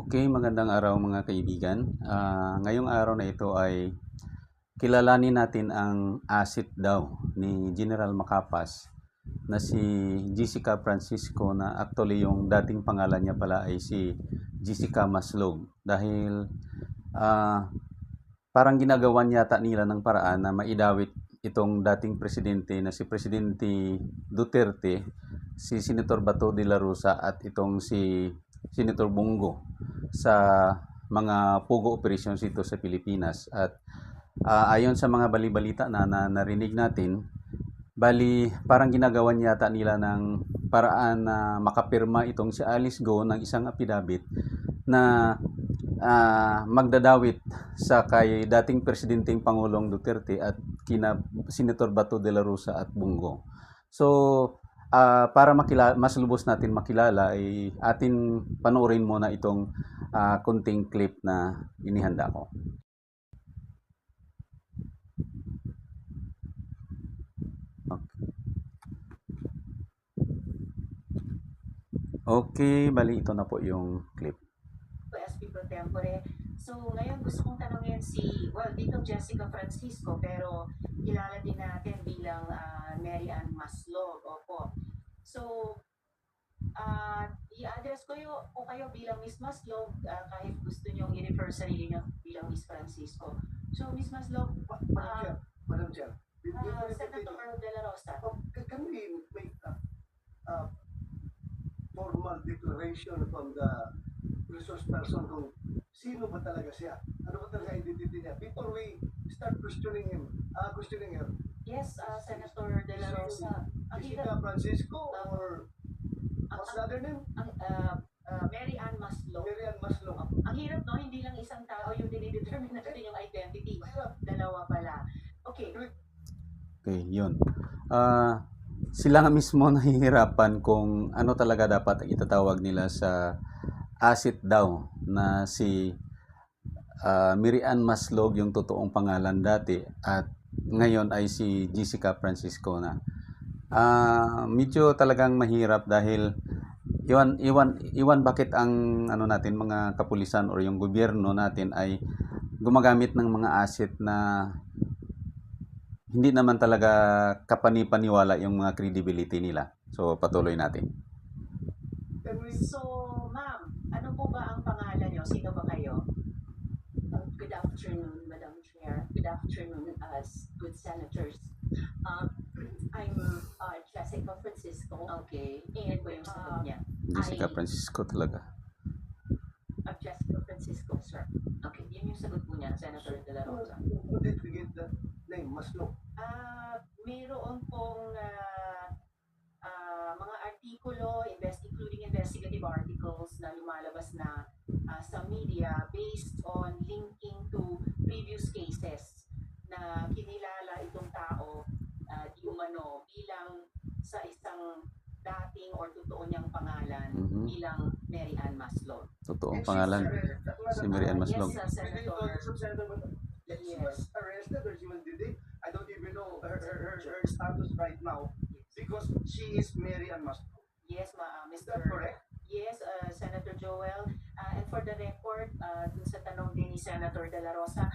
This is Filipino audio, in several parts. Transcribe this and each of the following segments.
Okay, magandang araw mga kaibigan. Ngayong araw na ito ay kilalanin natin ang asset daw ni General Macapas na si Jessica Francisco, na actually yung dating pangalan niya pala ay si Jessica Maslog, dahil parang ginagawan yata nila ng paraan na maidawit itong dating presidente na si Presidente Duterte, si Senator Bato de la Rosa at itong si Senator Bongo sa mga pugo operations dito sa Pilipinas. At ayon sa mga bali-balita na narinig natin, bali parang ginagawan yata nila ng paraan na makapirma itong si Alice Go ng isang affidavit na magdadawit sa kay dating presidenteng Pangulong Duterte at kina Senator Bato de la Rosa at Bongo. So para mas lubos natin makilala ay atin panoorin muna itong kunting clip na inihanda ko. Okay, bali ito na po yung clip. SP Pro Tempore. So, ngayon gusto kong tanongin dito Jessica Francisco, pero kilala din natin bilang Mary Ann Maslog. Opo. So, i-address ko kayo bilang Miss Maslog, kahit gusto nyo i-refer sarili nyo bilang Miss Francisco. So, Miss Maslog, Madam Chair, Senator De La Rosa. Can we make a formal declaration from the resource person kung sino ba talaga siya? Ano ba talaga identity niya? Before we start questioning her. Yes, Senator De La Rosa. Jessica Francisco or what's the other name? Mary Ann Maslog. Mary Ann Maslog. Ang hirap, no? Hindi lang isang tao yung dinidetermine natin yung identity. Dalawa pala. Okay. Okay, yun. Sila nga mismo nahihirapan kung ano talaga dapat itatawag nila sa asset daw na si Mary Ann Maslog, yung totoong pangalan dati, at ngayon ay si Jessica Francisco na. Medyo talagang mahirap dahil iwan bakit ang natin mga kapulisan or yung gobyerno natin ay gumagamit ng mga asset na hindi naman talaga kapani-paniwala yung mga credibility nila. So patuloy natin. So, ma'am, ano po ba ang pangalan niyo? Sino ba kayo? Good afternoon, Madam Chair. Good afternoon, good senators. I'm Jessica Francisco. Okay. And Ano yung sagot niya? Jessica Francisco talaga. Jessica Francisco, sir. Okay, yun yung sagot po niya, Senator De La Rosa. Who did we get the name Maslog? Mayroon pong mga artikulo, including investigative articles na lumalabas na sa media based on linking to previous cases na kinilala itong tao di umano bilang sa isang dating or totoo niyang pangalan bilang Mary Ann Maslog. Totoong pangalan si Mary Ann Maslog. Yes, Senator. She was arrested or she was detained. I don't even know her status right now because she is Mary Ann Maslog. Yes, Is Mr. that correct? Yes, Senator Joel. And for the record, dun sa tanong din ni Senator De La Rosa,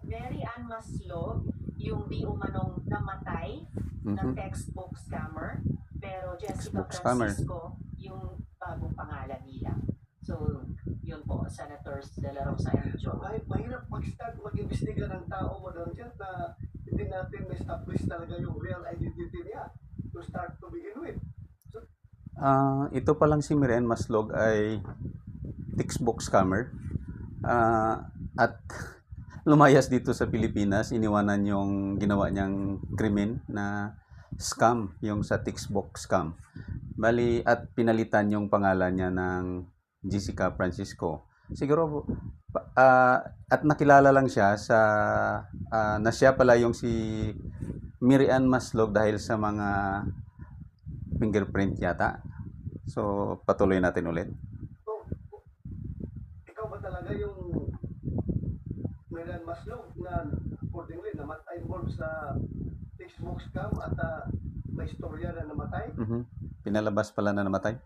Mary Ann Maslog, yung di umanong namatay na textbook scammer, pero Jessica Textbook scammer. Francisco, yung bagong pangalan nila. So, yun po, Senators De La Rosa and Joel. Mahirap mag-start mag-imbestiga ng tao mo doon dyan na hindi natin na-establish talaga yung real identity niya to start to begin with. Ito pa lang si Mary Ann Maslog ay textbook scammer. At lumayas dito sa Pilipinas, iniwanan yung ginawa niyang krimen na scam, yung sa textbook scam. Bali, at pinalitan yung pangalan niya ng Jessica Francisco. Siguro at nakilala lang siya sa na siya pala yung si Mary Ann Maslog dahil sa mga fingerprint yata. So patuloy natin ulit. So, ikaw ba talaga yung Mary Ann Maslog na accordingly namatay involved sa textbook scam at may istorya na namatay? Pinalabas pala na namatay.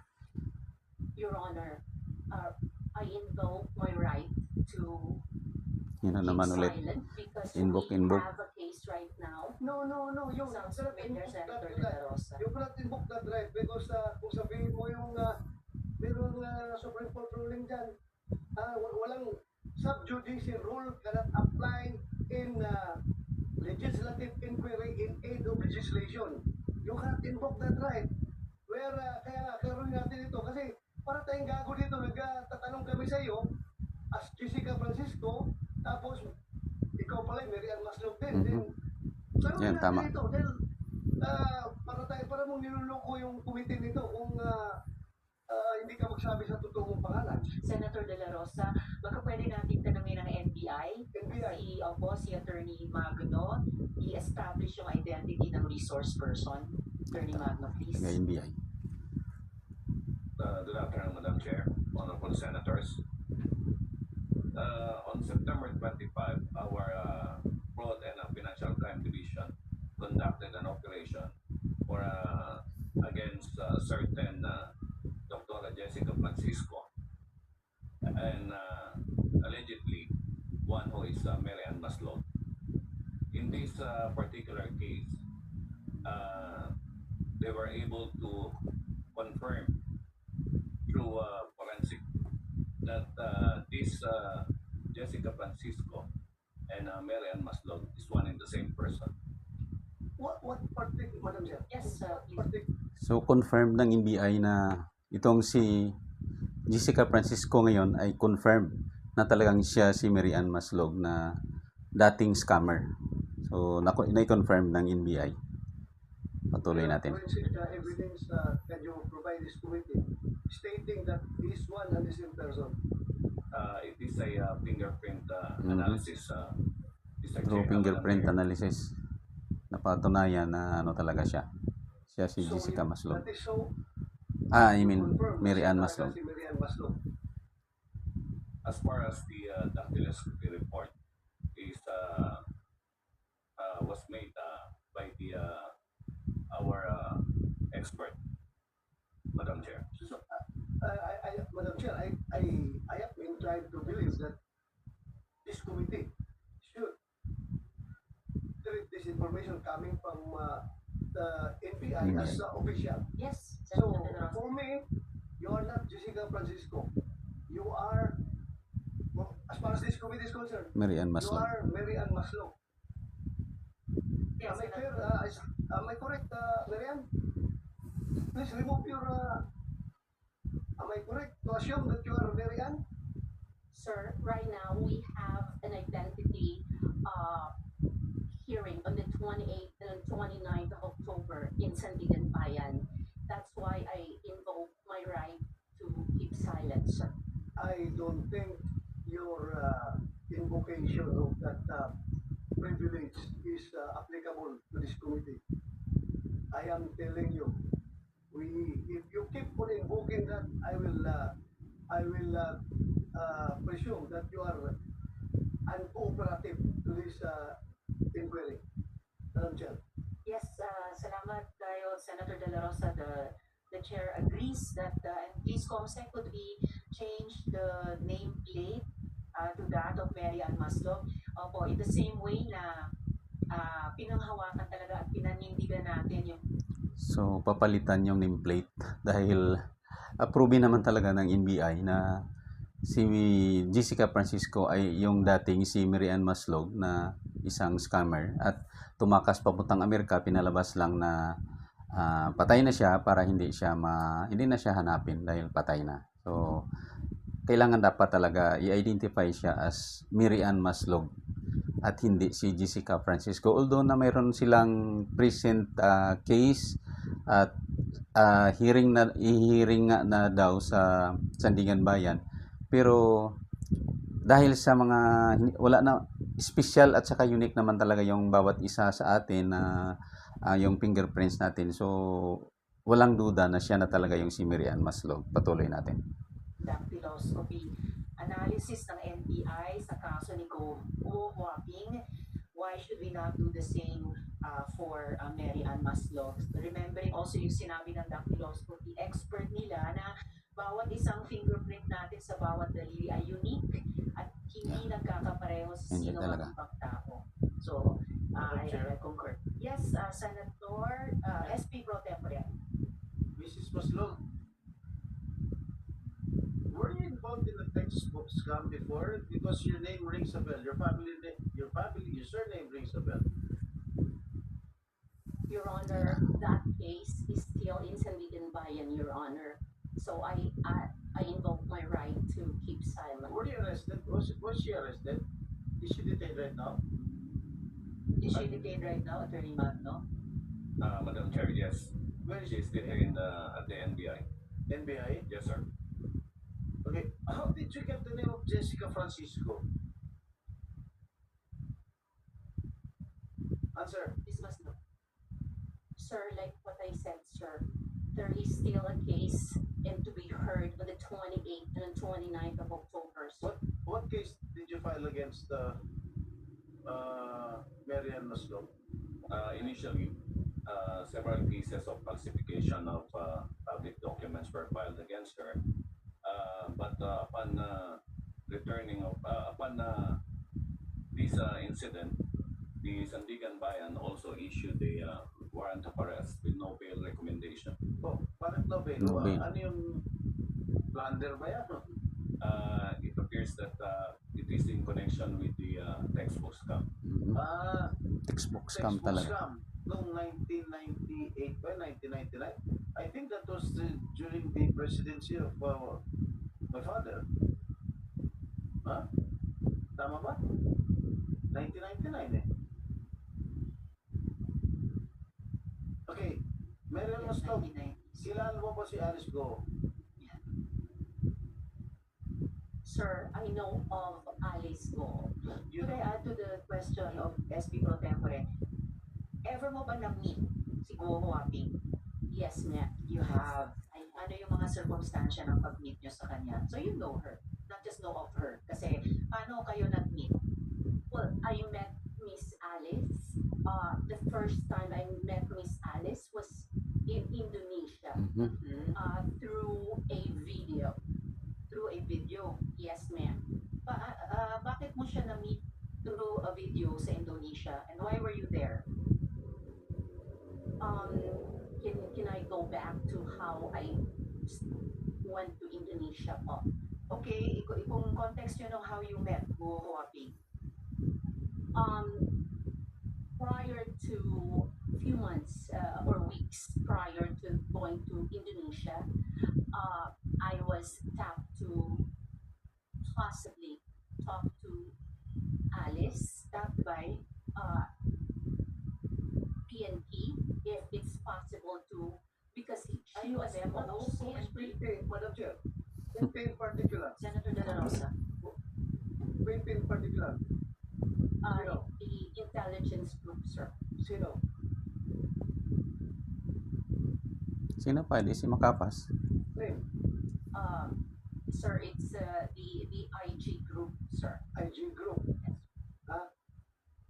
Your Honor, I invoke my right to Yun na keep naman ulit. silent because Invoke, we invoke. have a case right now. No. You Sounds cannot familiar, invoke that Senator De La Rosa. You cannot invoke that right because kung sabihin mo yung merong Supreme Court ruling dyan, walang sub-judicial rule cannot apply in legislative inquiry in aid of legislation. You cannot invoke that right. Where, kaya nga, karoon natin ito kasi para tayong gago dito, nagtatanong kami sa iyo as Jessica Francisco, tapos ikaw pala, Mary Ann Maslog din. Then, karoon Yan, natin tama. ito. Dahil, para mong niluloko yung committee nito kung hindi ka magsabi sa totoong pangalan. Senator De La Rosa, baka pwede natin tanungin ng NBI. Si Attorney Magno, i-establish yung identity ng resource person. Attorney Magno, please. Taga NBI. Good afternoon, Madam Chair, honorable senators. On September 25, our Fraud and Financial Crime Division conducted an operation for against certain Dr. Jessica Francisco and allegedly one who is Mary Ann Maslog. In this particular case, they were able to confirm through forensic that this Jessica Francisco and Mary Ann Maslog is one and the same person. What particular, Madam Chair? Yes, Particular. So, confirmed ng NBI na itong si Jessica Francisco ngayon ay confirmed na talagang siya si Mary Ann Maslog na dating scammer. So, na-confirm ng NBI. Patuloy natin. Forensic evidence can you provide this committee stating that this one and the same person? It is a fingerprint analysis. Mr. Through Chair, fingerprint Madam Chair. analysis, napatunayan na ano talaga siya. Siya si Jessica Maslog. That is so I mean, confirmed Mary na Ann siya Maslog. Si Mary Ann Maslog. As far as the dactyloscopy report is was made by our expert, Madam Chair. So, Madam Chair, I have been trying to believe that this committee should treat this information coming from the NBI as official. yes, So, Senator De La Rosa. for me, you are not Jessica Francisco. You are, as far as this committee is concerned, Mary Ann you Maslog. are Mary Ann Maslog. Yes, Am I clear? Senator. Am I correct, Mary Ann? Please remove your. Am I correct to assume that you are Mary Ann? Sir, right now we have an identity hearing on the 28th and 29th of October in Sandigan Bayan. That's why I invoke my right to keep silent, sir. I don't think your invocation of that privilege is applicable to this committee. I am telling you, if you keep on invoking that, I will presume that you are uncooperative to this inquiry. Madam Chair. Yes, salamat tayo, Senator De La Rosa. The chair agrees that, and please, Comsec, could we change the nameplate to that of Mary Ann Maslog? Opo, in the same way na pinanghawakan talaga at pinanindigan natin yung So, papalitan yung nameplate dahil approve naman talaga ng NBI na si Jessica Francisco ay yung dating si Mary Ann Maslog na isang scammer at tumakas papuntang Amerika, pinalabas lang na patay na siya para hindi na siya hanapin dahil patay na. So, kailangan dapat talaga i-identify siya as Mary Ann Maslog at hindi si Jessica Francisco. Although na mayroon silang present case at hearing nga na daw sa Sandigan Bayan, pero dahil sa mga wala na special at saka unique naman talaga yung bawat isa sa atin na yung fingerprints natin, so walang duda na siya na talaga yung si Mary Ann Maslog. Patuloy natin. dactyloscopy analysis ng NBI sa kaso ni Go Huaping. Why should we not do the same for Mary Ann Maslog? Remembering also yung sinabi ng dactyloscopy expert nila na bawat isang fingerprint natin sa bawat daliri ay unique at hindi nagkakapareho sa Hindi sino talaga. mang ibang tao. So, Chair. I concur. Yes, Senator SP Pro Tempore. Mrs. Maslog, were you involved in a textbook scam before? Because your name rings a bell. Your surname rings a bell. Your Honor, that case is still in Sandigan Bayan, Your Honor. So I invoke my right to keep silent. Were you arrested? Was she arrested? Is she detained right now? Is she detained right now, Attorney Magno? Madam Chair, yes. Where is She is detained at the NBI. NBI? Yes, sir. Okay. How did you get the name of Jessica Francisco? Answer. Ms. Masno. Sir, like what I said, sir, there is still a case and to be heard on the 28th and 29th of October. So What case did you file against Marian Maslog? Initially, several cases of falsification of public documents were filed against her. But upon this incident, the Sandigan Bayan also issued a warrant of arrest with no bail recommendation. Oh, bakit no bail? No bail. Ano yung plunder ba yan? It appears that it is in connection with the textbook scam. Mhm. Textbook scam Textbook talaga. scam noong 1998 ba? 1999? I think that was during the presidency of my father. Ha? Tama ba? 1999 eh. Okay. Marian Maslog, 1990s. kilala mo ba si Alice Go? sir, I know of Alice Go. You Could I add to the question of SP Pro Tempore? Ever mo ba na-meet si Guo Huaping? Yes, ma'am. You have. I Ano yung mga circumstansya ng pag-meet nyo sa kanya? So you know her, not just know of her. Kasi paano kayo nag-meet? Well, I met Miss Alice. The first time I met Miss Alice was in Indonesia Mhm. through a video. Through a video. Yes, ma'am. Bakit mo siya na-meet through a video sa Indonesia? And why were you there? Can I go back to how I went to Indonesia po? Okay, kung context yun ng how you met Guo Huaping. Prior to few months or weeks prior to going to Indonesia, I was tapped to possibly talk to Alice Tapped by PNP if it's possible to, because she Are you a was member of also PNP? Madam Chair, PNP in particular. Senator De La Rosa. PNP in particular. the intelligence group, sir. Sino? Sino pa? Di si Makapas. Name. Sir, it's the IG group, sir. IG group.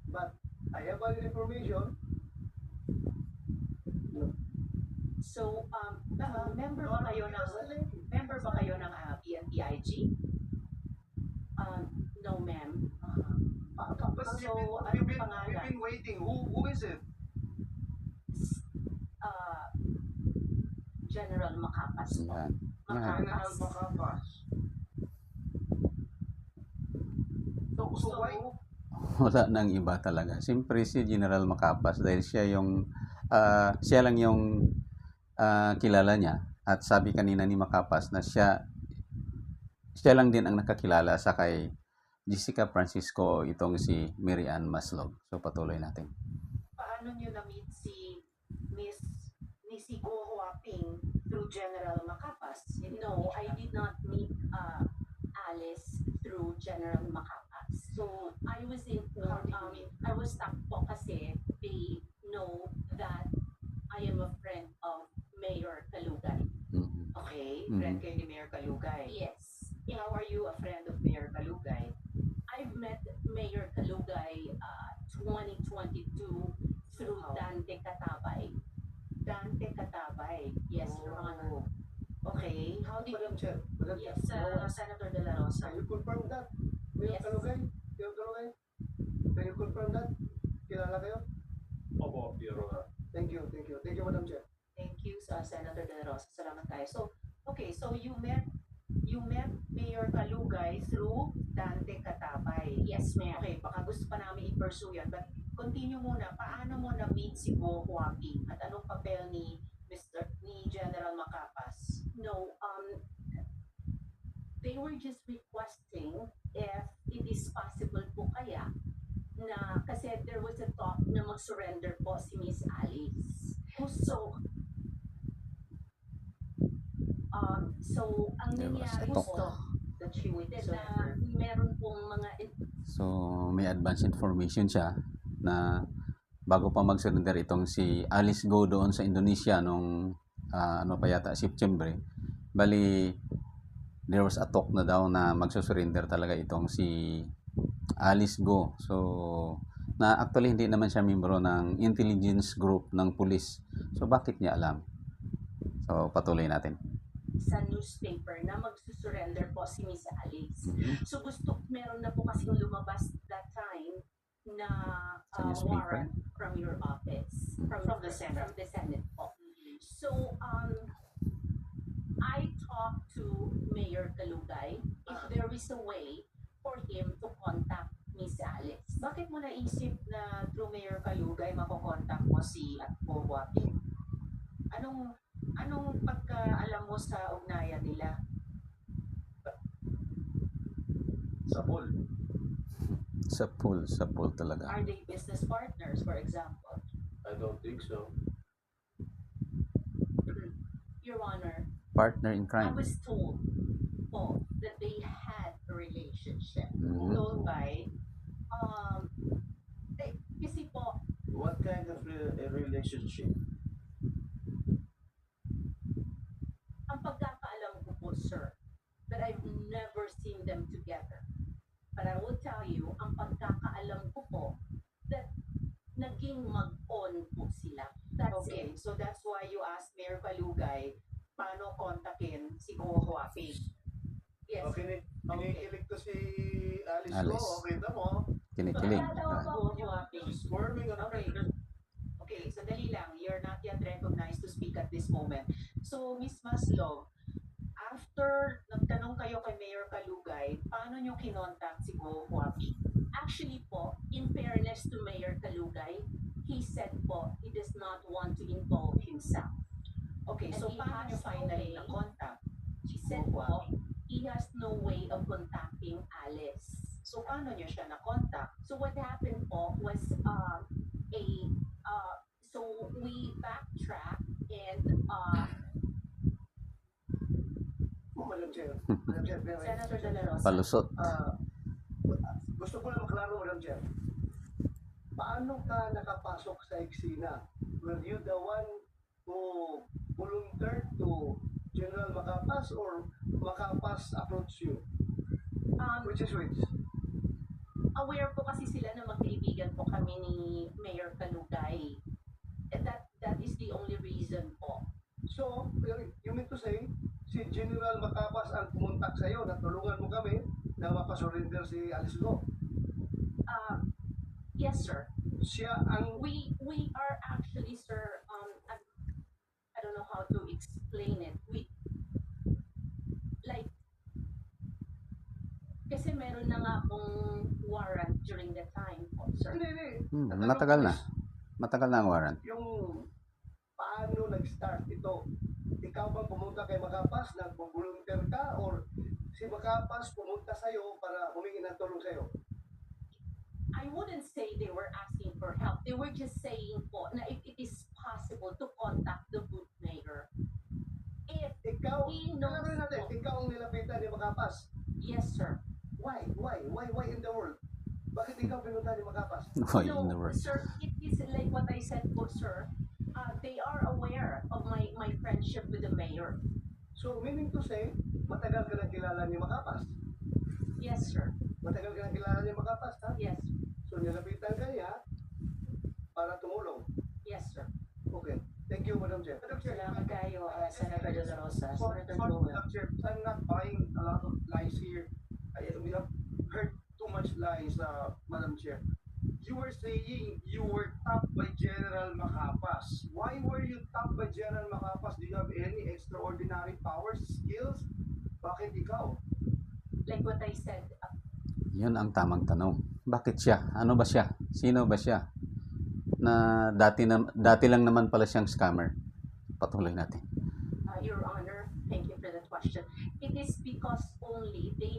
But I have other information. So, Member ba kayo ng PNPIG? no, ma'am. But So, we've anong pangalan? been waiting. Who is it? General Macapas po. Yan. Yan. General Macapas. So why? Wala nang iba talaga. Siyempre si General Macapas dahil siya lang yung kilala niya. At sabi kanina ni Macapas na siya lang din ang nakakilala sa kay Jessica Francisco, itong si Mary Ann Maslog. So patuloy natin. Paano nyo na-meet si Guo Huaping through General Macapas? No, I did not meet Alice through General Macapas. So, I was informed, I was tapped po kasi they know that I am a friend of Mayor Kalugay. Mhm. Okay, Mhm. friend kayo ni Mayor Kalugay. Yes. How are you a friend of Mayor Kalugay? I've met Mayor Kalugay 2022 through Dante Katabay. Dante Katabay. Yes, Your Honor. Oh. Okay, how did Madam Chair, Madam Chair, yes, Senator De La Rosa? can you confirm that? Mayor Yes. Kalugay? Mayor Kalugay? Can you confirm that? Kilala kayo? Opo, Your Honor. Thank you, thank you. Thank you, Madam Chair. Thank you, Senator De La Rosa. Salamat tayo. So, okay, so you met Mayor Kalugay through Dante Katapay. Yes, ma'am. Okay, baka gusto pa namin i-pursue yan, but continue muna. Paano mo na-meet si Go Huaping at anong papel ni General Macapas? No, they were just requesting if it is possible po kaya na kasi there was a talk na mag-surrender po si Miss Alice. So ang There was a nangyari talk. po That she would na surrender. meron pong mga So, may advance information siya na bago pa mag-surrender itong si Alice Go doon sa Indonesia nung ano pa yata, September. Bali, there was a talk na daw na magsusurrender talaga itong si Alice Go. So, na actually hindi naman siya membro ng intelligence group ng police. So, bakit niya alam? So, patuloy natin. sa newspaper na magsusurrender po si Miss Alice. Mhm. So meron na po kasing lumabas that time na Sa newspaper? warrant from your office. From the Senate. From the Senate po. So, I talked to Mayor Kalugay if there is a way for him to contact Miss Alice. Bakit mo naisip na through Mayor Kalugay makokontak mo si Go Huaping? Anong pagkaalam mo sa ugnayan nila? Sa pool. Sa pool talaga. Are they business partners, for example? I don't think so. Your Honor, Partner in I crime. was told po that they had a relationship. Mhm. Told by Kasi po, What kind of a relationship? ang pagkakaalam ko po, sir, that I've never seen them together. But I will tell you, ang pagkakaalam ko po, that naging mag-on po sila. That's Okay, it. so that's why you asked Mayor Kalugay paano kontakin si Go Huaping. Yes. Okay, kinikilig to si Alice Go. Alice. Okay, mo. Kinikilig. Go Huaping. She's squirming on Okay. Okay, sandali lang. You're not yet recognized to speak at this moment. So, Miss Maslov, after nagtanong kayo kay Mayor Kalugay, paano nyo kinontak si Go Huaping? Actually po, in fairness to Mayor Kalugay, he said po, he does not want to involve himself. Okay, And so he paano nyo has finally no way. na-contact? He said po, he has no way of contacting Alice. So, paano nyo siya na-contact? So what happened po was so we backtracked and Madam Chair. Madam Chair, may I- Senator De La Rosa. Palusot. Gusto ko lang maklaro, Madam Chair. Paano ka nakapasok sa eksena? Were you the one who volunteered to General Macapas or Macapas approached you? Which is which? aware po kasi sila na magkaibigan po kami ni Mayor Kalugay. And that is the only reason po. So, you mean to say, si General Macapas ang pumuntak sa'yo na tulungan mo kami na mapasurrender si Alice Go. Yes, sir. Siya ang We are actually, sir, I don't know how to explain it. Kasi meron na nga pong warrant during the time po, sir. Hindi. Matagal na. Matagal na ang warrant. Yung paano nag-start ito? Ikaw bang pumunta kay Macapas, nag-volunteer ka, or si Macapas pumunta sa'yo para humingi ng tulong sa'yo? I wouldn't say they were asking for help. They were just saying po na if it is possible to contact the booth mayor. If Ikaw, he knows alam natin, po. ikaw ang nilapitan ni Macapas. Yes, sir. Why in the world? Bakit ikaw pinunta ni Macapas? Why in the No, world? sir, it is like what I said po, sir. They are aware of my friendship with the mayor. So, meaning to say, matagal ka nang kilala ni Macapas. Yes, sir. Matagal ka nang kilala ni Macapas, ha? Yes. So, nilapitan ka niya para tumulong. Yes, sir. Okay. Thank Thank you, Madam Chair. Madam Chair, Salamat kayo, Senator De La Rosa. sorry, Senator Joel. Madam Chair, I'm not buying a lot of lies here. We have heard too much lies, Madam Chair. You were saying you were tapped by General Macapas. Why were you tapped by General Macapas? Do you have any extraordinary powers, skills? Bakit ikaw? Like what I said, Yun ang tamang tanong. Bakit siya? Ano ba siya? Sino ba siya? Na dati lang naman pala siyang scammer. Patuloy natin. Your Honor, thank you for that question. It is because only they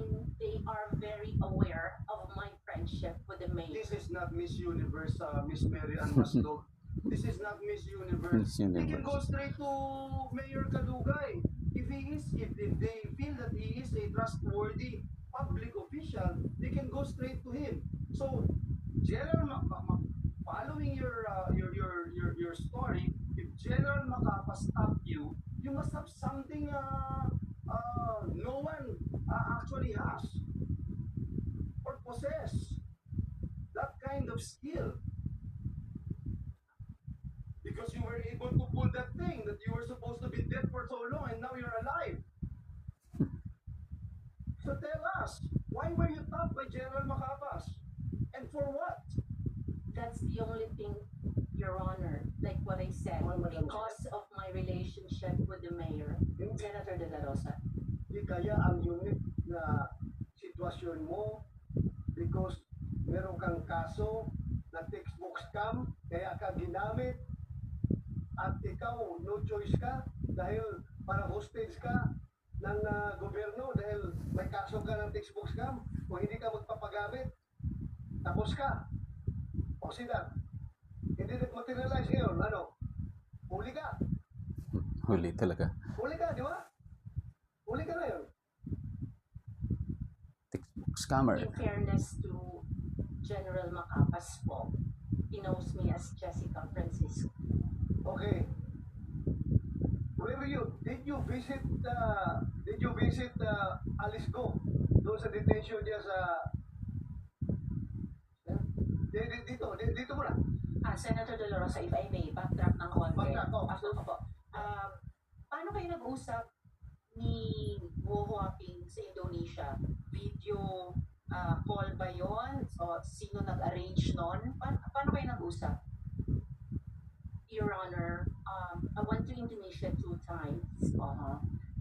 are very aware of my friendship with the mayor. This is not Miss Universe, Miss Mary Ann Maslog. This is not Miss Universe. Miss They can Universe. go straight to Mayor Kalugay. If they feel that he is a trustworthy public official, they can go straight to him. So, General following your story, if General Macapas stopped you, you must have something no one actually has or possess that kind of skill. Because you were able to pull that thing that you were supposed to be dead for so long and now you're alive. So tell us, why were you tapped by General Macapas? And for what? That's the only thing, Your Honor, like what I said, Oh, Madam because of my relationship with the mayor. Senator De La Rosa. Di kaya ang unique na sitwasyon mo because meron kang kaso na textbook scam, kaya ka ginamit at ikaw no choice ka dahil para hostage ka ng gobyerno dahil may kaso ka ng textbook scam. Kung hindi ka magpapagamit, tapos ka. O sila, hindi nag-materialize ngayon, ano? Huli ka. Huli talaga. Huli ka, di ba? Huli ka na yun. Textbook scammer. In fairness to General Macapas po, he knows me as Jessica Francisco. Okay. Where you did you visit Alice Go doon sa detention niya sa dito muna. Senator De La Rosa, if I may, backtrack ng konti. Backtrack, oh. Ako po. Paano kayo nag-usap ni Guo Huaping sa Indonesia? Video call ba yun? O sino nag-arrange nun? Paano kayo nag-usap? Your Honor, I went to Indonesia 2 times.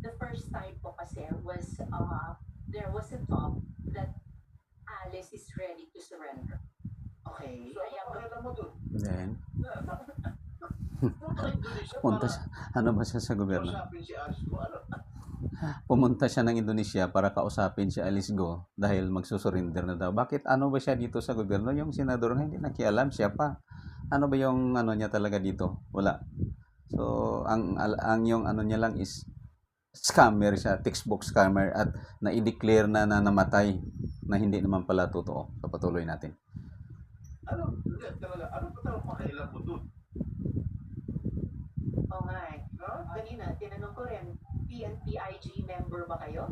The first time po kasi was, there was a talk that Alice is ready to surrender. Okay. So, ano pakita mo dun? Then, Punta Indonesia punta para siya. Ano ba siya sa gobyerno? kausapin si Alice Go. Ano? Pumunta siya ng Indonesia para kausapin si Alice Go dahil magsusurrender na daw. Bakit ano ba siya dito sa gobyerno? Yung senador na hindi nakialam, siya pa. Ano ba yung ano niya talaga dito? Wala. So, ang yung ano niya lang is scammer siya, textbook scammer at na-declare na namatay na hindi naman pala totoo. So, patuloy natin. Ano pa talaga pakailan mo dun? Oo nga eh. Ha? Kanina, tinanong ko rin, PNP-IG member ba kayo?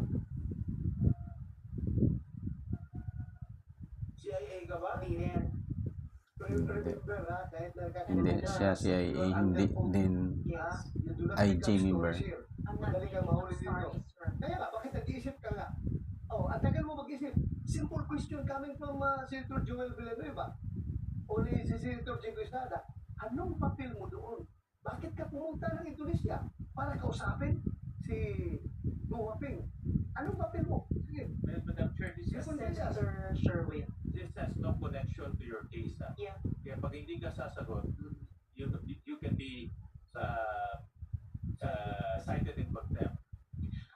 CIA ka ba? Hindi rin. Remember ha, kahit Hindi siya CIA, hindi din Yes. You do not IG make up member. stories here. I'm not Madali making kang up mahuli dito. stories, sir. Kaya nga, bakit nag-iisip ka nga? Oh, ang tagal mo mag-isip. Simple question coming from Senator Joel Villanueva. O ni si Senator Jing Estrada. Anong papel mo doon? Bakit ka pumunta ng Indonesia? Para kausapin si Guwaping. Anong papel mo? Sige. Madam Chair, Senator Sherwin. this has no connection to your case. Yeah. Kaya pag hindi ka sasagot, you can be cited in contempt.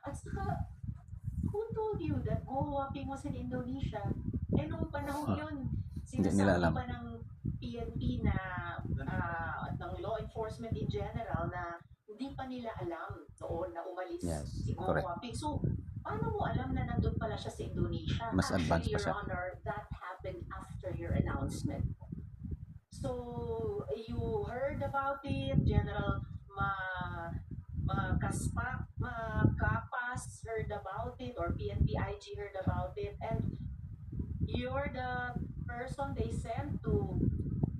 At saka, who told you that Guo Huaping was in Indonesia? Eh, nung panahon yun, Hindi nila sinasabi alam. pa ng PNP na, ng law enforcement in general na hindi pa nila alam noon na umalis Yes, si Guo correct. Huaping. So, paano mo alam na nandun pala siya sa Indonesia? Mas advanced Actually, pa Your siya. Honor, that happened after your announcement. So, you heard about it, General Kapas heard about it, or PNP-IG heard about it, and you're the person they sent to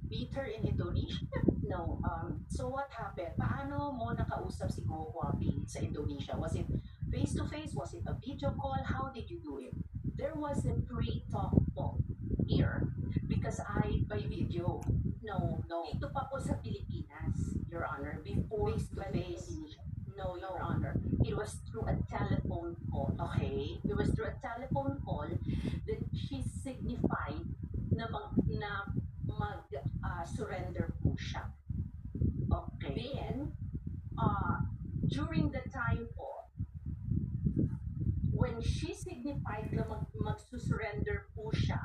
meet her in Indonesia? No, So what happened? Paano mo nakausap si Go Huaping sa Indonesia? Was it face-to-face? Was it a video call? How did you do it? there was a pre-talk po here because By video? no, No. dito pa po sa Pilipinas, Your Honor, before Face-to-face? Indonesia. No, Your No. Honor. It was through a telephone call. Okay. It was through a telephone call that she signified na surrender po siya. Okay. Then, during the time po, when she signified na magsusurrender po siya,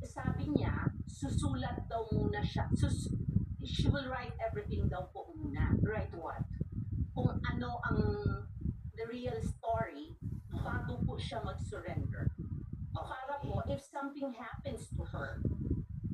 sabi niya, susulat daw muna siya. She will write everything daw po muna. Right what? Kung ano ang the real story bago po siya mag-surrender. Para po, if something happens to her,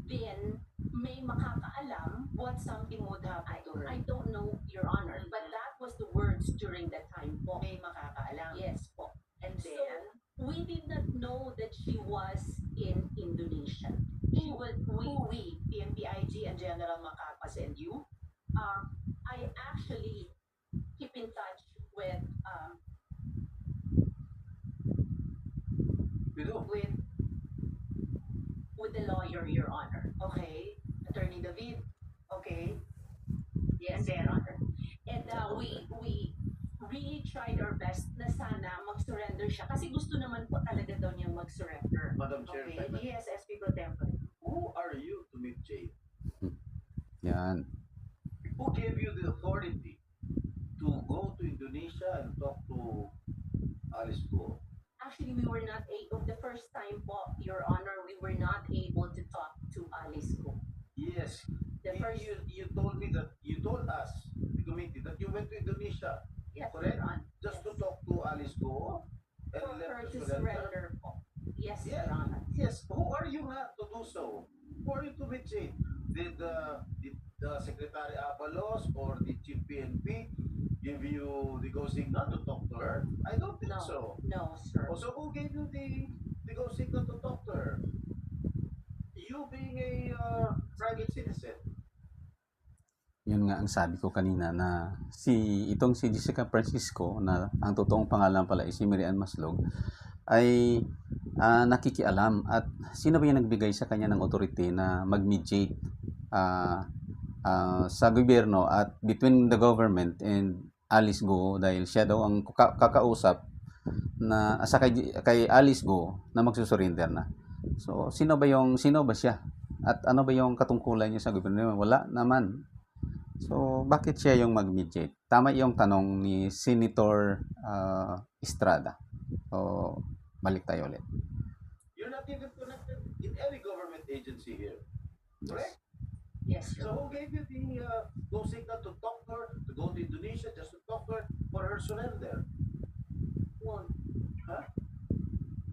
then may makakaalam. What something would happen to her? I don't know, Your Honor, but that was the words during that time po. May makakaalam. Yes po. And So, then, we did not know that she was in Indonesia. She was, we, PNPIG and General Macapas and you? I actually keep in touch with With, the lawyer, Your Honor. okay, Attorney David. Okay. Yes, And then? Your Honor. And we really tried our best na sana mag-surrender siya. Kasi gusto naman po talaga daw niyang mag-surrender. Madam Chair, Okay. if I may, Yes, SP Pro Tempore. who are you to meet Jade? Yan. Who gave you the authority to go to Indonesia and talk to Alice Go? Actually, we were not able, the first time po, Your Honor, we were not able to talk to Alice Go. Yes. The first, You told me that you told us, the committee, that you went to Indonesia yes, correct? Your Honor. just Yes. to talk to Alice Go and For her let to her surrender. surrender po. Yes, Yeah. Your Honor. Yes. Who are you not to do so? Who are you to meet Jade? Did the Secretary Abalos or the Chief PNP give you the go signal to talk to her? I don't think No. so. No, sir. Oh, so who gave you the go signal to talk to her? You being a private citizen. Yun nga ang sabi ko kanina na si Jessica Francisco na ang totoong pangalan pala ay si Miriam Maslog ay nakikialam at sino ba yung nagbigay sa kanya ng authority na mag-mediate sa gobyerno at between the government and Alice Go dahil siya daw ang kakausap na kay Alice Go na magsusurrender na. So sino ba siya? At ano ba yung katungkulan niya sa gobyerno? Wala naman. So, bakit siya yung mag-mediate? Tama yung tanong ni Senator Estrada. O, balik tayo ulit. You're not even connected in any government agency here. Correct? Yes, So Your who gave you the go signal to talk to her, to go to Indonesia just to talk to her for her surrender? Well, Huh?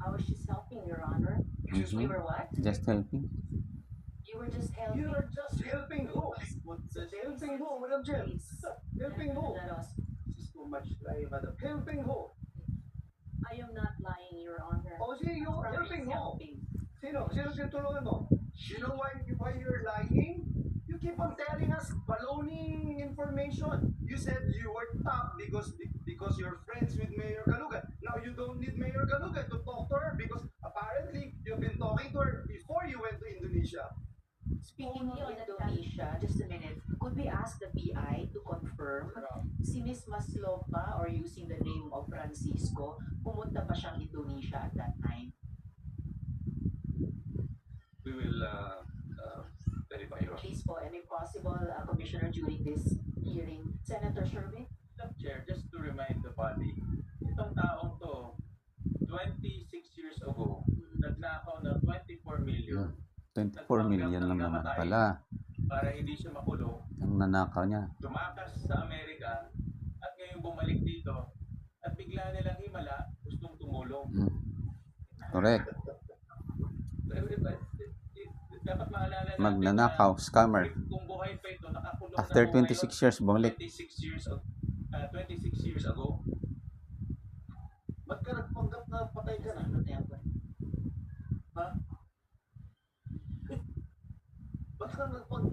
I was just helping, Your Honor. Excuse me, Mhm. were what? Just helping. You were just helping. You are just helping who? Helping who, Madam Chair? Helping who? This is too much, Madam. Helping who? I am not lying, Your Honor. Oh, see, you Promise helping who? helping. Sino tinutulungan mo? You know why you're lying? You keep on telling us baloney information. You said you were top because you're friends with Mayor Galuga. Now you don't need Mayor Galuga to talk to her because apparently you've been talking to her before you went to Indonesia. Speaking of Indonesia, just a minute, could we ask the BI to confirm si Miss Maslog ba or using the name of Francisco, pumunta ba siyang Indonesia at that time? We will verify your Please po, and if possible, Commissioner, during this hearing, Senator Sherman? Madam Chair, just to remind the body, itong taong to, 26 years ago, nagnakaw ng 24 million 24 million lang naman pala para hindi siya makulong, ang nanakaw niya. tumakas sa Amerika, at ngayon bumalik dito, at bigla nilang himala, gustong tumulong. Correct. Dapat maalala natin Magnanakaw, scammer. kung buhay pa ito, nakakulong After na po 26 ngayon, years, bumalik. 26 years ago. Ba't ka nagpanggap na patay ka na? Senator Tempore. Ha? Ba't ka nagpag...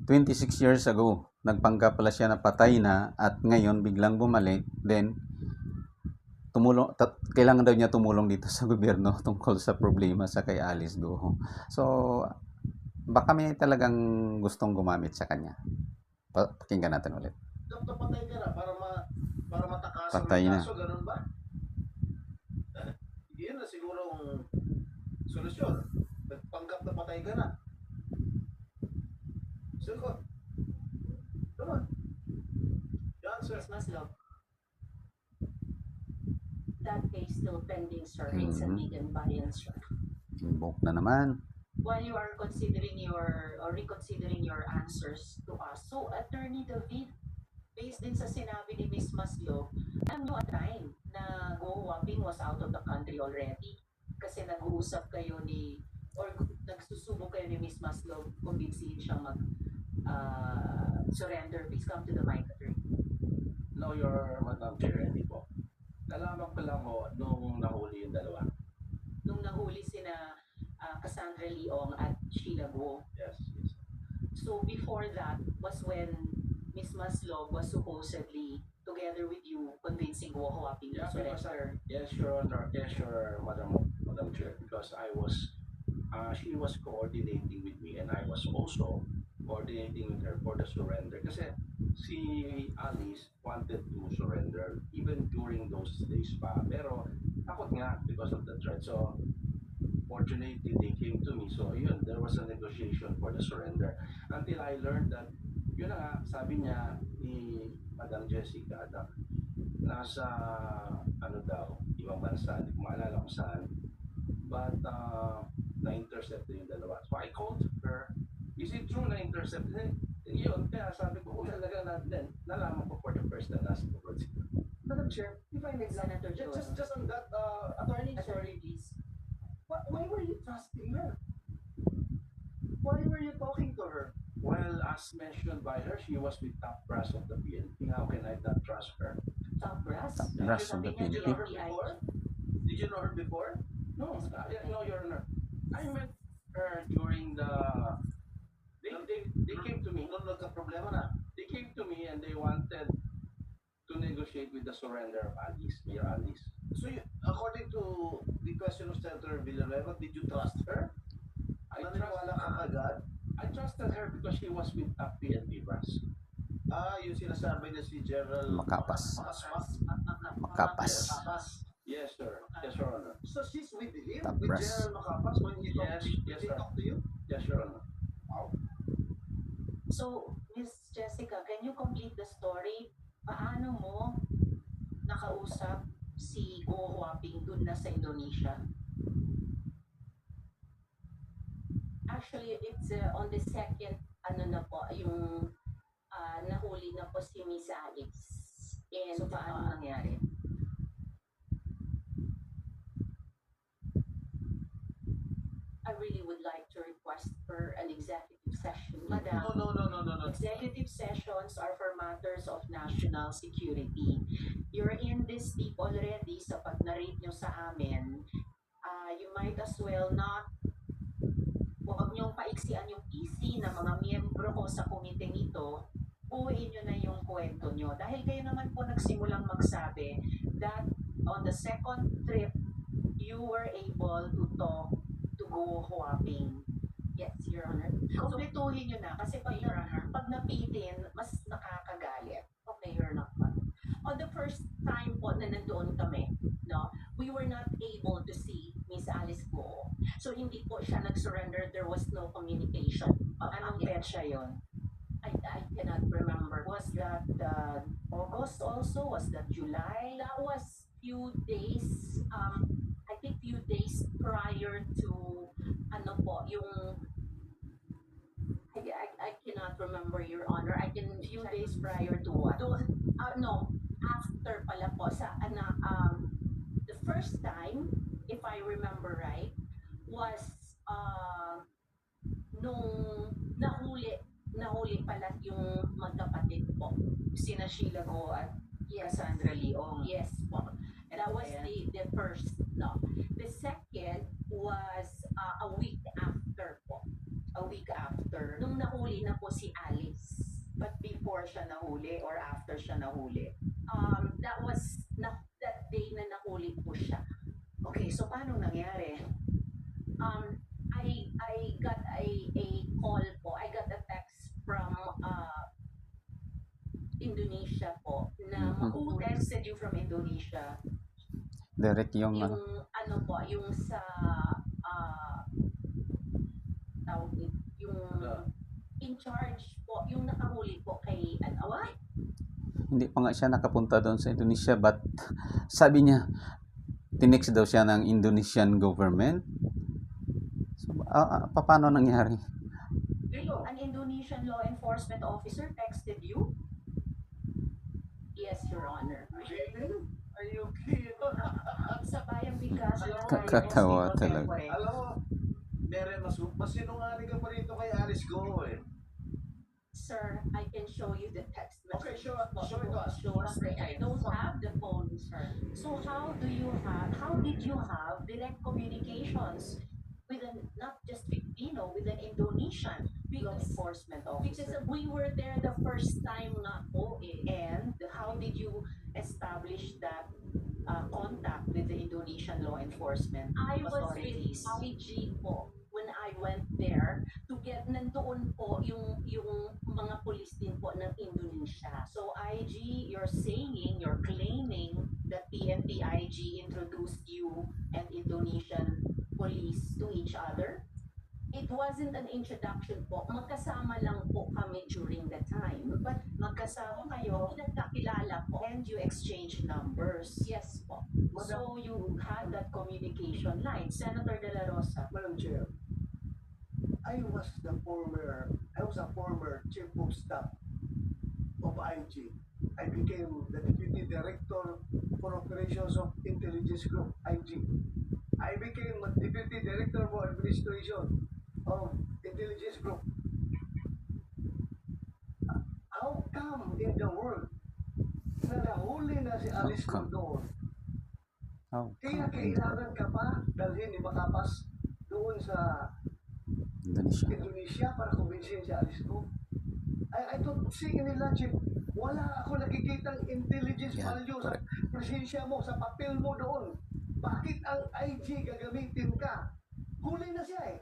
26 years ago, nagpanggap pala siya na patay na at ngayon biglang bumalik. Then, kailangan daw niya tumulong dito sa gobyerno tungkol sa problema sa kay Alice Go. So, baka may talagang gustong gumamit sa kanya. Pakinggan natin ulit. Dapat patay ka na para matakasan Patay ng na. kaso, ganun ba? Yun na sigurong solusyon. Nagpanggap na patay ka na. Sagot. Come on. The answer. Miss Maslog. That case still pending, sir. It's a Mhm. legal variance, sir. Invoke na naman. While you are considering reconsidering your answers to us, so Attorney David, based din sa sinabi ni Miss Maslog, alam nyo at time na Go Waping was out of the country already kasi nag-uusap kayo nagsusubok kayo ni Miss Maslog, kumbinsihin siyang surrender. Please come to the mic, Attorney. No, your Madam Chair, hindi po. Nalaman ko lang ho nung nahuli yung dalawa. Nung nahuli sina Cassandra Leong at Sheila Go. Yes. So before that was when Miss Maslog was supposedly together with you convincing Go Waping to Yeah, because surrender. Yes, Your Honor. Yes, Your Madam Chair. Because she was coordinating with me and I was also coordinating with her for the surrender. Kasi si Alice wanted to surrender even during those days pa. Pero takot nga because of the threat. So, fortunately, they came to me. So, yun, there was a negotiation for the surrender. Until I learned that, yun na nga, sabi niya ni Madam Jessica na nasa, ibang bansa, hindi ko maalala kung saan. But, na-intercept yung dalawa. So, I called her. Is it true na-intercept? Yun, kaya sabi ko, kung talaga nalaman ko for the first time nasa tungkol sila. Madam Chair, if I may, Senator just on that, attorney, Attorney, please. why were you trusting her? Why were you talking to her? Well, as mentioned by her, she was with top brass of the PNP. How can I not trust her? Top brass. brass of the Sabi niya, Did you know her DNPI. before? Did you know her before? No, no, Your Honor. I met her during the. They came to me. Nung nagka-problema na. They came to me and they wanted to negotiate with the surrender of Alice, Mayor Alice. So, according to the question of Senator Villanueva, did you trust her? Naniniwala ka agad? I trusted her because she was with top PNP brass. Yung sinasabi niya si General Makapas. Makapas. Yes, sir. Yes, Your Honor. So she's with him, Top with brass. General Makapas when he Yes, he sir. talked to you? Yes, Your Honor. So, Miss Jessica, can you complete the story? Paano mo nakausap si Go Waping dun na sa Indonesia? Actually, it's on the second, yung nahuli na po si Miss Alex. And So, paano nangyari? I really would like to request for an executive session. Madam, No. executive sessions are for matters of national security. You're in this deep already sa pag narrate nyo sa amin. You might as well not huwag niyong paiksian yung PC ng mga miyembro ko sa komiteng ito. Buuin nyo na yung kwento nyo. Dahil kayo naman po nagsimulang magsabi that on the second trip, you were able to talk to Go Waping. Yes, Your Honor. Kumpletuhin nyo na kasi pag napitin, mas nakakagalit. Okay, Your Honor. On the first time po na nandoon kami, no, we were not able to see Miss Alice Go. So hindi po siya nag-surrender. There was no communication. Anong petsa yon? I cannot remember. Was that August also? Was that July? That was few days, I think few days prior to, yung, I cannot remember, Your Honor. I can Few check. days prior to what? No, after pala po, the first time, if I remember right, was, nung nahuli pala yung magkapatid po. Sina Sheila Go at Yes. Cassandra Leong. Yes po. And That was then, the first, no. The second was a week after po. a week after. nahuli na po si Alice. But before siya nahuli or after siya nahuli? That was that day na nahuli po siya. Okay, so paano nangyari? I got a call po. I got a text from Indonesia po na Who texted you from Indonesia? Direct yung yung ano po, yung sa tawag nito, yung in charge po, yung nakahuli po kay what? hindi pa nga siya nakapunta doon sa Indonesia, but sabi niya tinext daw siya ng Indonesian government. So, paano nangyari? An Indonesian law enforcement officer texted you? Yes, Your Honor. Are you kidding? Sa bayang bigas. Kakatawa talaga. Alam mo, Mary, mas sinungaling ka pa rito kay Alice Go eh. Sir, I can show you the text message. Okay, show it to us. Show us. I don't have the phone, sir. So how did you have direct communications with not just Filipino, with an Indonesian law enforcement Because officer? we were there the first time nga po eh. And how did you establish that contact with the Indonesian law enforcement I was with authorities? IG po when I went there to get nandoon po yung mga pulis din po ng Indonesia. So IG, you're claiming that PNP IG introduced you and Indonesian police to each other? It wasn't an introduction po. Magkasama lang po kami during the time. But magkasama kayo Nagkakilala po. and you exchange numbers. Yes po. So you had that communication line. Senator De La Rosa. Madam Chair, I was a former chief of staff of IG. I became the deputy director for operations of intelligence group IG. I became a deputy director for administration of intelligence group. How come in the world na nahuli na si Alice How come? doon? Oh, Kaya kailangan ka pa dalhin ni Makapas doon sa Indonesia. Indonesia para kumbinsihin si Alice Go. I thought, sige nila, Chief, wala ako nakikitang intelligence Yeah, value sa presensya mo, sa papel mo doon. Bakit ang IG gagamitin ka? Huli na siya eh.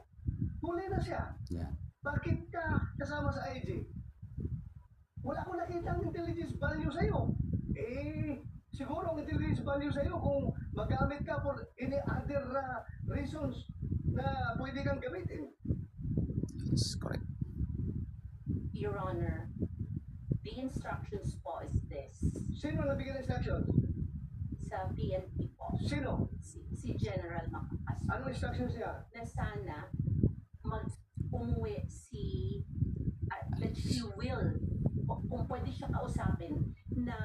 Huli na siya. Yeah. Bakit ka kasama sa IG? Wala akong nakitang intelligence value sa'yo. Eh, siguro ang intelligence value sa'yo kung magamit ka for any other reasons na pwede kang gamitin. Yes, correct. Your Honor, the instructions po is this. Sino nabigyan ng instructions? Sa PNP po. Sino? Si General Makapas. Anong instructions niya? Na sana umuwi that she will, kung pwede siya kausapin, na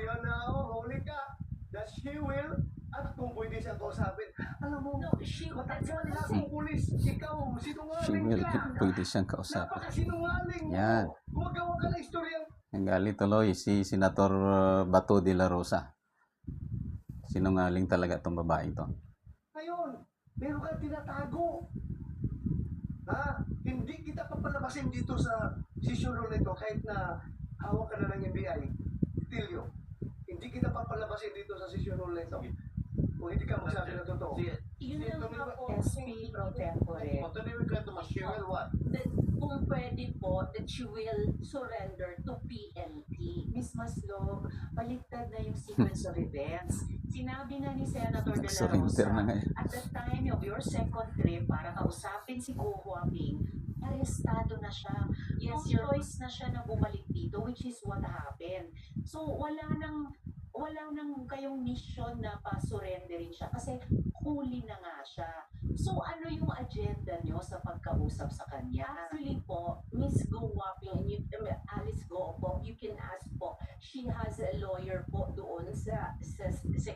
Yan na, huli ka. That she will, at kung pwede siya kausapin. Alam mo, no, matagal na akong pulis. Ikaw, She sinungaling will, ka. pwede siyang kausapin. Napakasinungaling mo. Yan. Gumagawa ka ng istoryang Nanggali tuloy si Senator Bato de la Rosa. Sinungaling talaga itong babae ito. ngayon. Meron kang tinatago. Hindi kita papalabasin dito sa session room nito kahit na hawak ka na ng NBI. Tilio, hindi kita papalabasin dito sa session room nito. Kung hindi ka magsabi ng totoo. yun lang nga po. SP pro tempore. Tuloy ka ito, she will what? That kung pwede po, that she will surrender to PNP. Miss Maslog, baliktad na yung sequence of events. Sinabi na ni Senator De La Nag-surrender Rosa, na ngayon. at the time of your second trip para kausapin si Go Huaping, arestado na siya. Yes, No Your choice na siya na bumalik dito, which is what happened. So, wala nang kayong mission na pa-surrenderin siya kasi huli na nga siya. So, ano yung agenda nyo sa pagkausap sa kanya? Actually po, Miss Go Wapping, Alice Go po, you can ask po, she has a lawyer po doon sa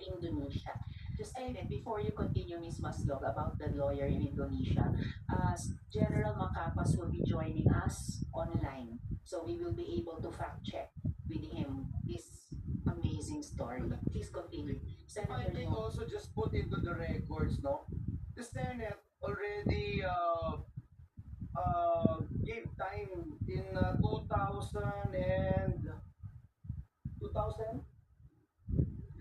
Indonesia. Just a minute, before you continue, Ms. Maslog, about the lawyer in Indonesia, General Macapas will be joining us online. So we will be able to fact check with him this amazing story. Please continue. If I Senator can Mo. also just put into the records, no? The Senate already gave time in 2000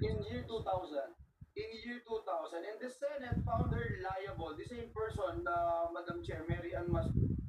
in year 2000. In year 2000, and the Senate found her liable. The same person, Madam Chair, Mary Ann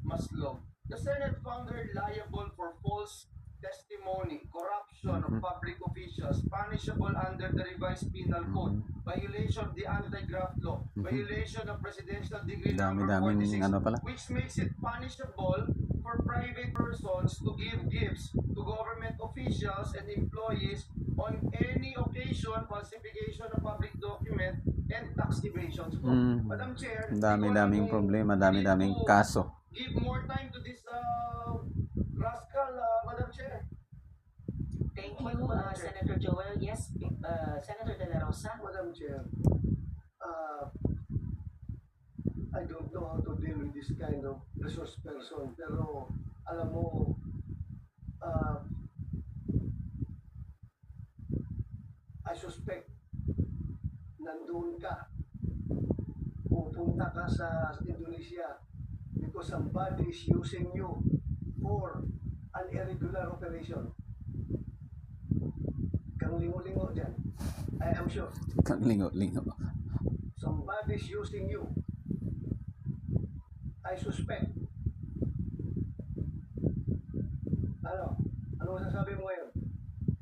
Maslog. The Senate found her liable for false testimony, corruption of public officials, punishable under the revised penal code, violation of the anti-graft law, violation of presidential decree number Dami-daming 46, ano pala. which makes it punishable for private persons to give gifts to government officials and employees on any occasion, falsification of public document, and tax evasions po. Madam Chair, Dami-daming problema, dami-daming kaso. give more time to this rascal, Madam Chair. Thank you, Senator Joel. Yes, Senator De La Rosa. Madam Chair, I don't know how to deal with this kind of resource person, pero alam mo, I suspect nandun ka, pupunta ka sa Indonesia because somebody is using you for an irregular operation. Kang lingo-lingo dyan. I am sure. Kang lingo-lingo. Somebody is using you. I suspect. Ano? Ano masasabi mo ngayon?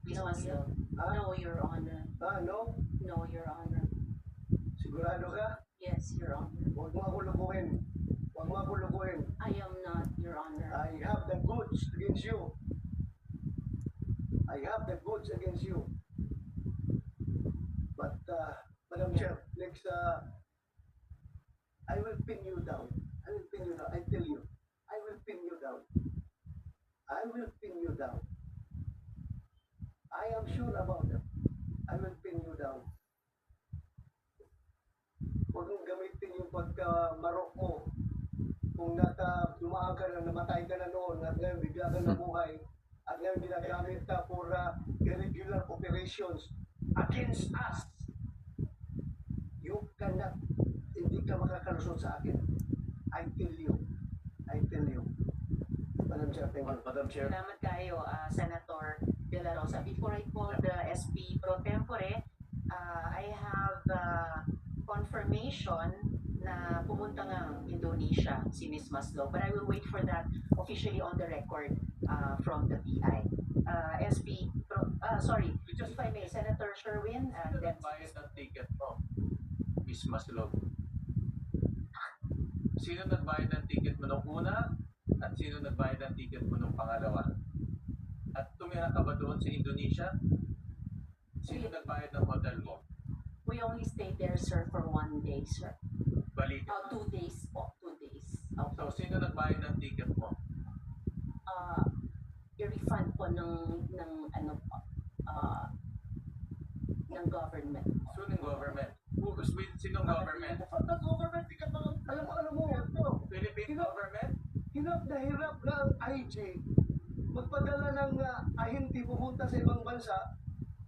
Please answer. No, Your Honor. No? No, Your Honor. Sigurado ka? Yes, Your Honor. Huwag mo ako lukuhin. Huwag mo ako lukuhin. I am not, Your Honor. I have the goods against you. I have the goods against you. But, Madam Chair, next, I will pin you down. I will pin you down. I tell you. I will pin you down. I will pin you down. I am sure about it. I will pin you down. Huwag mong gamitin yung pagka-marok mo. Kung dumaan ka na, namatay ka na noon, at ngayon bigla ka nabuhay, at ngayon ginagamit ka for irregular operations against us. You cannot, hindi ka makakalusot sa akin. I tell you. I tell you. Madam Chair, thank you. Madam Chair. Salamat kayo, Senator De La Rosa. Before I call the SP Pro Tempore, I have confirmation na pumunta ng Indonesia si Ms. Maslog. But I will wait for that officially on the record from the PI. SP Pro, sorry, if I may, Senator Sherwin, and then Bayad ng ticket mo, Miss Maslog. Sino nagbayad ng ticket mo nung una at sino nagbayad ng ticket mo nung pangalawa? At tumira ka ba doon sa Indonesia? Sino nagbayad ng hotel mo? We only stayed there, sir, for 1 day, sir. Balik. 2 days po. 2 days. Okay. So, sino nagbayad ng ticket mo? I-refund po ng ano po, ng government. So, ng government. Who's with sinong government? The government, alam mo, Philippine government? hirap na hirap na ang IG magpadala ng ahente pumunta sa ibang bansa.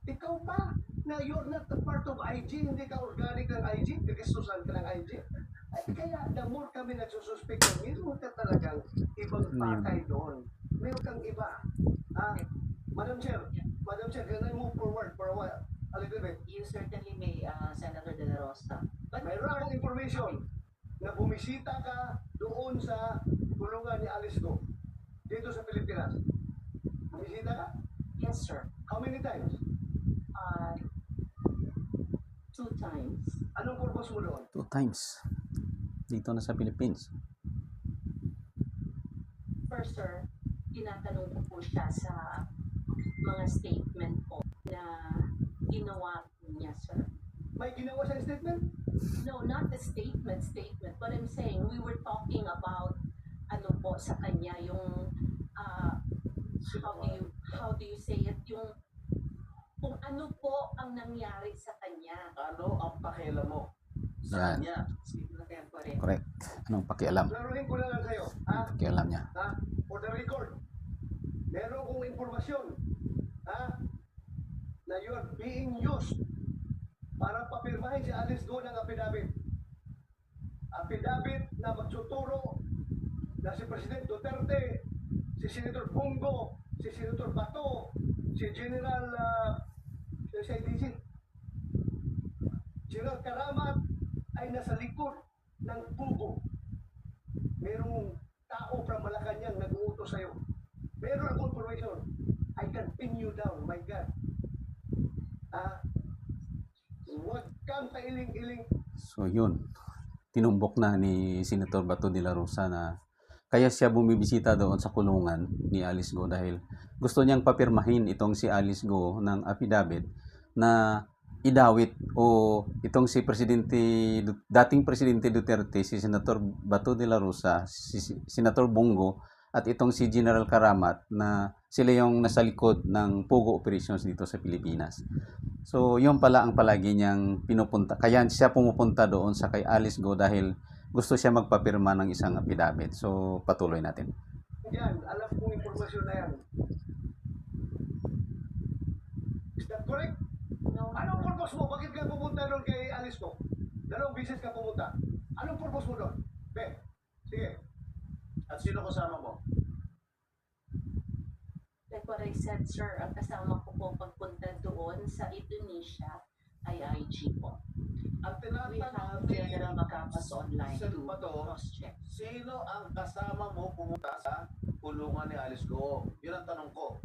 Ikaw pa, na you're not a part of IG, hindi ka organic ng IG, nagkasusan ka ng IG. Ay, kaya the more kami nagsususpect na meron ka talagang ibang patay doon. Meron kang iba. Madam Chair, can I move forward for a while? A little bit. you certainly may, Senator De La Rosa. But Mayroon akong information na bumisita ka doon sa kulungan ni Alice Go dito sa Pilipinas. Bumisita ka? Yes, sir. How many times? 2 times. Anong purpose mo doon? 2 times. Dito na sa Philippines. First, sir, tinatanong ko po siya sa mga statement po na ginawa po niya, sir. May ginawa sa statement? No, not the statement. But I'm saying, we were talking about, ano po, sa kanya, yung, how do you say it, yung, kung ano po ang nangyari sa kanya. Ano ang pakialam mo Yan. sa kanya? SP Pro Tempore. Correct. Anong pakialam? Laruin ko na lang sa'yo. Anong pakialam niya? For the record, meron kong informasyon na you are being used para papirmahin si Alice Go ng affidavit. Affidavit na magsuturo na si President Duterte, si Senator Bongo, si Senator Bato, si General si IDC, General Karamat ay nasa likod ng pugo. Merong tao from Malacanang nag-uutos sa'yo. Meron akong information. I can pin you down, my God. Huwag kang kailing-iling. So yun, tinumbok na ni Senator Bato de la Rosa na kaya siya bumibisita doon sa kulungan ni Alice Go dahil gusto niyang papirmahin itong si Alice Go ng affidavit na idawit o itong si dating Presidente Duterte, si Senator Bato de la Rosa, si Senator Bongo at itong si General Karamat na sila yung nasa likod ng Pogo operations dito sa Pilipinas. So, yun pala ang palagi niyang pinupunta. Kaya siya pumupunta doon sa kay Alice Go dahil gusto siya magpapirma ng isang affidavit. So, patuloy natin. Yan, alam kong informasyon na yan. Is that correct? No. Anong purpose mo? Bakit ka pumunta doon kay Alice Go? Dalawang beses ka pumunta. Anong purpose mo doon? Ben, sige. At sino kasama mo? Like what I said, sir, ang kasama ko po pagpunta doon sa Indonesia ay IG po. Ang We have tinatanong General Macapas online Sir to Bato, cross-check. sino ang kasama mo pumunta sa kulungan ni Alice Go? Yun ang tanong ko.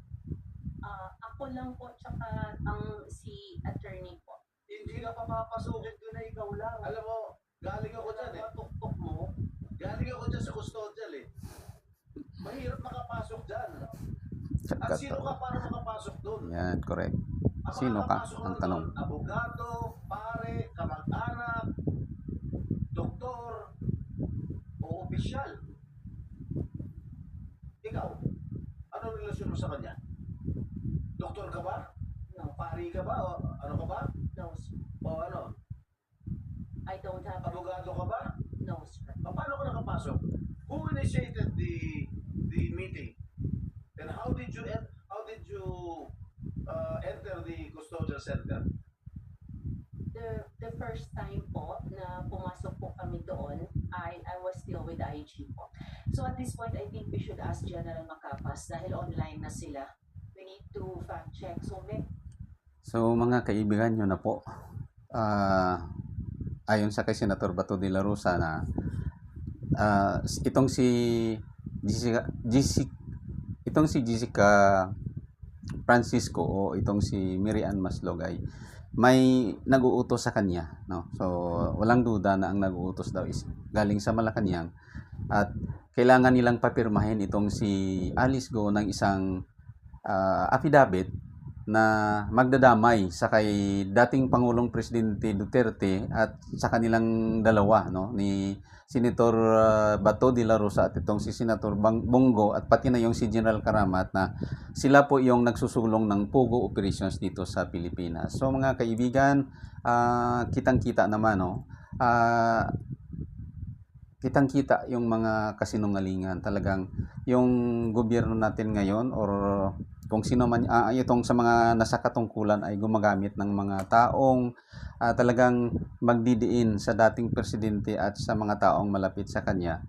Ako lang po, tsaka ang si attorney po. Hindi ka papapasukin doon na ikaw lang. Alam mo, galing ako dyan eh. Tuktok mo. Galing ako dyan sa custodial eh. Mahirap makapasok dyan. At sino ka para makapasok doon? Yan, correct. Ang Sino ka? makakapasok Ang na tanong. doon, abogado, pare, kamag-anak, doktor, o opisyal. Ikaw, anong relasyon mo sa kanya? Doktor ka ba? No, Pari ka ba? O ano ka ba? no, sir. O ano? I don't have Abogado ka ba? no, sir. Paano ka nakapasok? Who initiated the meeting? And how did you enter the custodial center? The first time po na pumasok po kami doon, I was still with IG po. So at this point, I think we should ask General Macapas dahil online na sila. We need to fact check. So mga kaibigan nyo na po, ayon sa kay Senator Bato de la Rosa na itong si Jessica Francisco o itong si Mary Ann Maslog ay may nag-uutos sa kanya, no? So walang duda na ang nag-uutos daw is galing sa Malacanang at kailangan nilang papirmahin itong si Alice Go ng isang affidavit na magdadamay sa kay dating Pangulong Presidente Duterte at sa kanilang dalawa, no, ni Senator Bato de la Rosa at itong si Senator Bongo at pati na yung si General Karamat na sila po yung nagsusulong ng Pogo operations dito sa Pilipinas. So mga kaibigan, kitang-kita naman, no, kitang-kita yung mga kasinungalingan. Talagang yung gobyerno natin ngayon or kung sino man itong sa mga nasa katungkulan ay gumagamit ng mga taong talagang magdidiin sa dating presidente at sa mga taong malapit sa kanya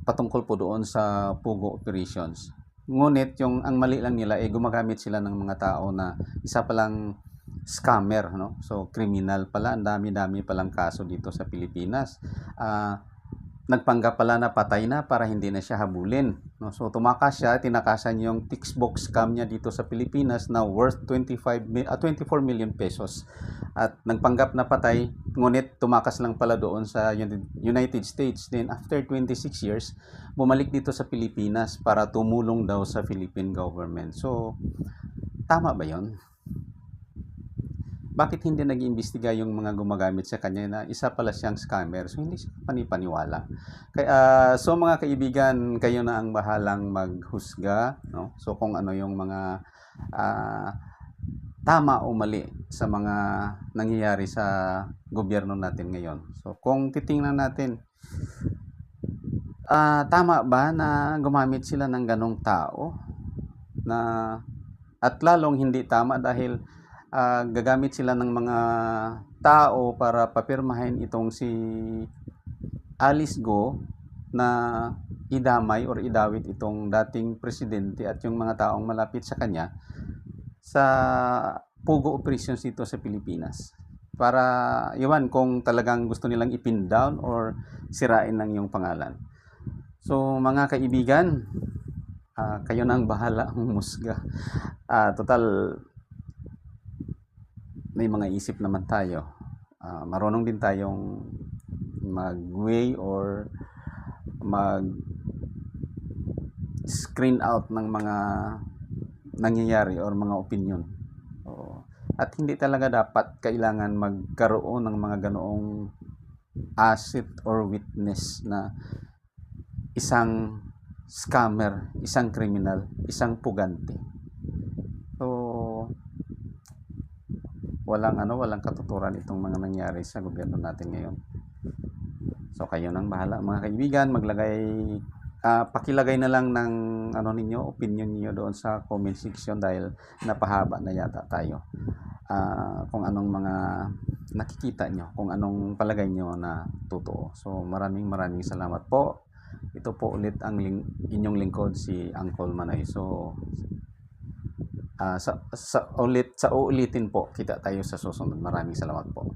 patungkol po doon sa Pogo operations. Ngunit yung ang mali lang nila ay gumagamit sila ng mga tao na isa palang scammer, no? So criminal pala, ang dami-dami palang kaso dito sa Pilipinas. Nagpanggap pala na patay na para hindi na siya habulin, no? So tumakas siya, tinakasan yung Tixbox scam niya dito sa Pilipinas na worth 24 million pesos. At nagpanggap na patay, ngunit tumakas lang pala doon sa United States. Then after 26 years, bumalik dito sa Pilipinas para tumulong daw sa Philippine government. So tama ba 'yon? Bakit hindi nag-iimbestiga yung mga gumagamit sa kanya na isa pala siyang scammer? So hindi siya panipaniwala. Kaya so mga kaibigan, kayo na ang bahalang maghusga, no? So kung ano yung mga tama o mali sa mga nangyayari sa gobyerno natin ngayon. So kung titingnan natin, tama ba na gumamit sila ng ganong tao na at lalong hindi tama dahil gagamit sila ng mga tao para papirmahin itong si Alice Go na idamay or idawit itong dating presidente at yung mga taong malapit sa kanya sa pugo operations dito sa Pilipinas. Para iwan kung talagang gusto nilang ipin down or sirain lang yung pangalan. So mga kaibigan, kayo nang bahala humusga. Total, may mga isip naman tayo. Marunong din tayong mag-weigh or mag-screen out ng mga nangyayari or mga opinion. At hindi talaga dapat kailangan magkaroon ng mga ganoong asset or witness na isang scammer, isang criminal, isang pugante. So walang katuturan itong mga nangyari sa gobyerno natin ngayon. So kayo nang bahala mga kaibigan, pakilagay na lang ng opinion niyo doon sa comment section dahil napahaba na yata tayo. Kung anong mga nakikita nyo, kung anong palagay nyo na totoo. So maraming salamat po. Ito po ulit ang inyong lingkod, si Uncle Manay. So sa uulitin po, kita tayo sa susunod. Maraming salamat po.